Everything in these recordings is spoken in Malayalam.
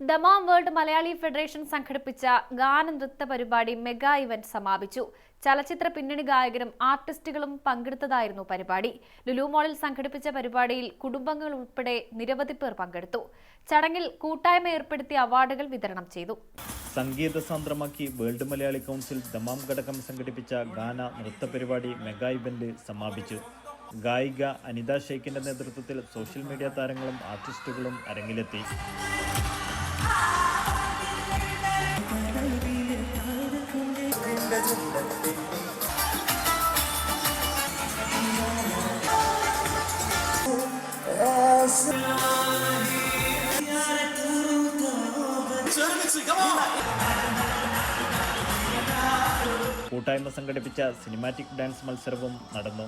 ദമാം വേൾഡ് മലയാളി ഫെഡറേഷൻ സംഘടിപ്പിച്ച ഗാനനൃത്ത പരിപാടി മെഗാ ഇവന്റ് സമാപിച്ചു. ചലച്ചിത്ര പിന്നണി ഗായകരും ആർട്ടിസ്റ്റുകളും പങ്കെടുത്തതായിരുന്നു പരിപാടി. ലുലു മോളിൽ സംഘടിപ്പിച്ച പരിപാടിയിൽ കുടുംബങ്ങൾ ഉൾപ്പെടെ നിരവധി പേർ പങ്കെടുത്തു. ചടങ്ങിൽ കൂട്ടായ്മ ഏർപ്പെടുത്തിയ അവാർഡുകൾ വിതരണം ചെയ്തു. സംഗീത സാന്ദ്രമാക്കി വേൾഡ് മലയാളി കൗൺസിൽ ദമാം ഘടകം സംഘടിപ്പിച്ച ഗാന നൃത്ത പരിപാടി മെഗാ ഇവന്റ് സമാപിച്ചു. ഗായിക അനിത ഷെയ്ഖിന്റെ നേതൃത്വത്തിൽ സോഷ്യൽ മീഡിയ താരങ്ങളും ആർട്ടിസ്റ്റുകളും അരങ്ങിലെത്തി. കൂട്ടായ്മ സംഘടിപ്പിച്ച സിനിമാറ്റിക് ഡാൻസ് മത്സരവും നടന്നു.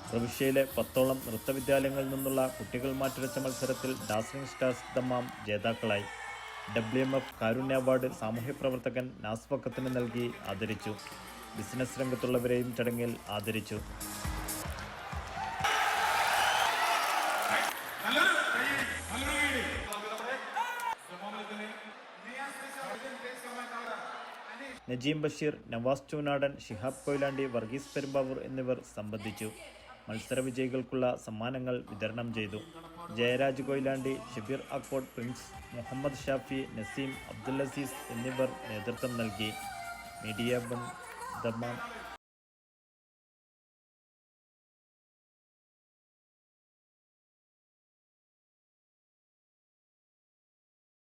പ്രവിശ്യയിലെ 10ഓളം നൃത്തവിദ്യാലയങ്ങളിൽ നിന്നുള്ള കുട്ടികൾ മാറ്റുരച്ച മത്സരത്തിൽ ഡാസ്ലിംഗ് സ്റ്റാർസ് ദമാം ജേതാക്കളായി. WMF കാരുണ്യ അവാർഡ് സാമൂഹ്യ പ്രവർത്തകൻ നാസ് വക്കത്തിന് നൽകി ആദരിച്ചു. ബിസിനസ് രംഗത്തുള്ളവരെയും ചടങ്ങിൽ ആദരിച്ചു. നജീം ബഷീർ, നവാസ് ചൂനാടൻ, ഷിഹാബ് കൊയിലാണ്ടി, വർഗീസ് പെരുമ്പാവൂർ എന്നിവർ സംബന്ധിച്ചു. മത്സര വിജയികൾക്കുള്ള സമ്മാനങ്ങൾ വിതരണം ചെയ്തു. ജയരാജ് കൊയിലാണ്ടി, ഷബീർ അക്കോട്, പ്രിൻസ്, മുഹമ്മദ് ഷാഫി, നസീം, അബ്ദുൽ അസീസ് എന്നിവർ നേതൃത്വം നൽകി. Media 1 Dammam.